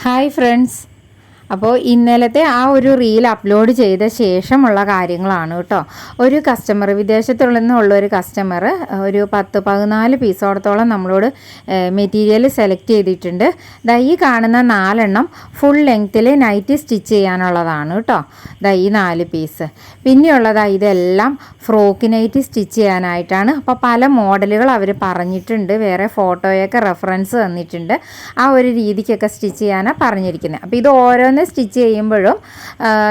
Hi friends, അപ്പോൾ ഇന്നലത്തെ ആ ഒരു റീൽ അപ്ലോഡ് ചെയ്ത ശേഷമുള്ള കാര്യങ്ങളാണ് കേട്ടോ. ഒരു കസ്റ്റമർ, വിദേശത്തുള്ള നിന്നുള്ള ഒരു കസ്റ്റമർ ഒരു 10-14 പീസോടത്തോളം നമ്മളോട് മെറ്റീരിയൽ സെലക്ട് ചെയ്തിട്ടുണ്ട്. ഈ കാണുന്ന 4 ഫുൾ ലെങ്ത്തിൽ നൈറ്റി സ്റ്റിച്ച് ചെയ്യാനുള്ളതാണ് കേട്ടോ. ഈ 4 പീസ്. പിന്നെയുള്ളത് ഇതെല്ലാം ഫ്രോക്ക് നൈറ്റി സ്റ്റിച്ച് ചെയ്യാനായിട്ടാണ്. അപ്പോൾ പല മോഡലുകൾ അവർ പറഞ്ഞിട്ടുണ്ട്, വേറെ ഫോട്ടോയൊക്കെ റെഫറൻസ് തന്നിട്ടുണ്ട്. ആ ഒരു രീതിക്കൊക്കെ സ്റ്റിച്ച് ചെയ്യാനാണ് പറഞ്ഞിരിക്കുന്നത്. അപ്പോൾ ഇത് ഓരോന്ന് സ്റ്റിച്ച് ചെയ്യുമ്പോഴും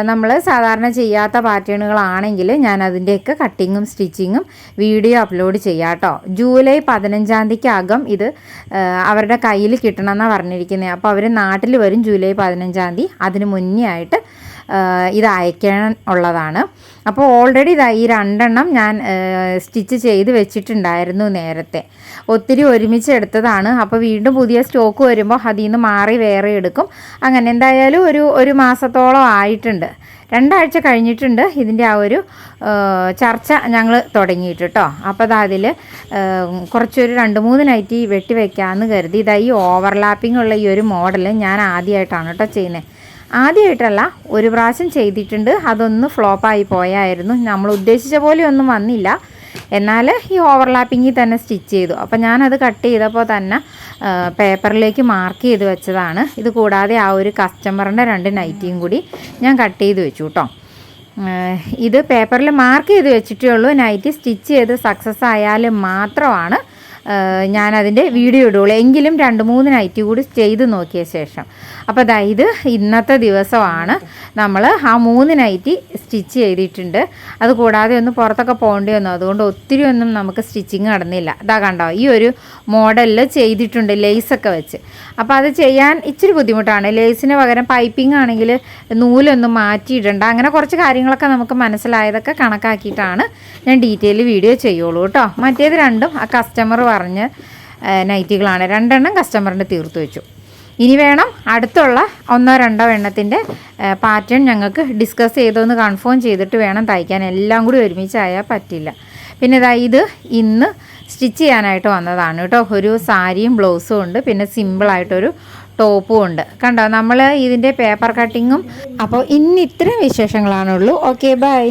നമ്മൾ സാധാരണ ചെയ്യാത്ത പാറ്റേണുകളാണെങ്കിൽ ഞാൻ അതിൻ്റെയൊക്കെ കട്ടിങ്ങും സ്റ്റിച്ചിങ്ങും വീഡിയോ അപ്ലോഡ് ചെയ്യാം കേട്ടോ. ജൂലൈ 15 തീയതിക്കകം ഇത് അവരുടെ കയ്യിൽ കിട്ടണമെന്നാണ് പറഞ്ഞിരിക്കുന്നത്. അപ്പോൾ അവർ നാട്ടിൽ വരും ജൂലൈ 15 തീയതി. അതിന് മുന്നേ ആയിട്ട് ഇത് അയക്കാൻ ഉള്ളതാണ്. അപ്പോൾ ഓൾറെഡി ഈ 2 ഞാൻ സ്റ്റിച്ച് ചെയ്ത് വെച്ചിട്ടുണ്ടായിരുന്നു നേരത്തെ. ഒത്തിരി ഒരുമിച്ച് എടുത്തതാണ്. അപ്പോൾ വീണ്ടും പുതിയ സ്റ്റോക്ക് വരുമ്പോൾ അതിൽ നിന്ന് മാറി വേറെ എടുക്കും. അങ്ങനെ എന്തായാലും ഒരു മാസത്തോളം ആയിട്ടുണ്ട്, 2 ആഴ്ച കഴിഞ്ഞിട്ടുണ്ട് ഇതിൻ്റെ ആ ഒരു ചർച്ച ഞങ്ങൾ തുടങ്ങിയിട്ട് കേട്ടോ. അപ്പോൾ അതിൽ കുറച്ചൊരു 2-3 നൈറ്റി വെട്ടി വയ്ക്കാമെന്ന് കരുതി. ഈ ഓവർലാപ്പിംഗ് ഉള്ള ഈ ഒരു മോഡൽ ഞാൻ ആദ്യമായിട്ടാണ് കേട്ടോ ചെയ്യുന്നത്. ആദ്യമായിട്ടല്ല, ഒരു പ്രാവശ്യം ചെയ്തിട്ടുണ്ട്. അതൊന്ന് ഫ്ലോപ്പായി പോയായിരുന്നു. നമ്മൾ ഉദ്ദേശിച്ച പോലെ ഒന്നും വന്നില്ല. എന്നാൽ ഈ ഓവർലാപ്പിങ്ങിൽ തന്നെ സ്റ്റിച്ച് ചെയ്തു. അപ്പോൾ ഞാനത് കട്ട് ചെയ്തപ്പോൾ തന്നെ പേപ്പറിലേക്ക് മാർക്ക് ചെയ്ത് വെച്ചതാണ്. ഇത് കൂടാതെ ആ ഒരു കസ്റ്റമറിൻ്റെ 2 നൈറ്റിയും കൂടി ഞാൻ കട്ട് ചെയ്ത് വെച്ചു കേട്ടോ. ഇത് പേപ്പറിൽ മാർക്ക് ചെയ്ത് വെച്ചിട്ടേ ഉള്ളൂ. നൈറ്റി സ്റ്റിച്ച് ചെയ്ത് സക്സസ് ആയാൽ മാത്രമാണ് ഞാനതിൻ്റെ വീഡിയോ ഇടുള്ളൂ. എങ്കിലും 2-3 നൈറ്റി കൂടി ചെയ്ത് നോക്കിയ ശേഷം. അപ്പോൾ ഇത് ഇന്നത്തെ ദിവസമാണ്. നമ്മൾ ആ 3 നൈറ്റി സ്റ്റിച്ച് ചെയ്തിട്ടുണ്ട്. അതുകൂടാതെ ഒന്ന് പുറത്തൊക്കെ പോകേണ്ടി വന്നു, അതുകൊണ്ട് ഒത്തിരി ഒന്നും നമുക്ക് സ്റ്റിച്ചിങ് നടന്നില്ല. കണ്ടോ, ഈ ഒരു മോഡലിൽ ചെയ്തിട്ടുണ്ട് ലേസൊക്കെ വെച്ച്. അപ്പോൾ അത് ചെയ്യാൻ ഇച്ചിരി ബുദ്ധിമുട്ടാണ്. ലേസിന് പകരം പൈപ്പിംഗ് ആണെങ്കിൽ നൂലൊന്നും മാറ്റിയിടണ്ട. അങ്ങനെ കുറച്ച് കാര്യങ്ങളൊക്കെ നമുക്ക് മനസ്സിലായതൊക്കെ കണക്കാക്കിയിട്ടാണ് ഞാൻ ഡീറ്റെയിൽ വീഡിയോ ചെയ്യുള്ളൂ കേട്ടോ. മറ്റേത് 2 ആ കസ്റ്റമർ പറഞ്ഞ നൈറ്റികളാണ്. 2 കസ്റ്റമറിൻ്റെ തീർത്ത് വെച്ചു. ഇനി വേണം അടുത്തുള്ള 1-2 എണ്ണത്തിൻ്റെ പാറ്റേൺ ഞങ്ങൾക്ക് ഡിസ്കസ് ചെയ്തൊന്ന് കൺഫേം ചെയ്തിട്ട് വേണം തയ്ക്കാൻ. എല്ലാം കൂടി ഒരുമിച്ചായാൽ പറ്റില്ല. പിന്നെ ഇത് ഇന്ന് സ്റ്റിച്ച് ചെയ്യാനായിട്ട് വന്നതാണ് കേട്ടോ. ഒരു സാരിയും ബ്ലൗസും ഉണ്ട്, പിന്നെ സിമ്പിളായിട്ടൊരു ടോപ്പും ഉണ്ട്. കണ്ടോ, നമ്മൾ ഇതിൻ്റെ പേപ്പർ കട്ടിങ്ങും. അപ്പോൾ ഇന്ന് ഇത്രയും വിശേഷങ്ങളാണുള്ളൂ. Okay, by.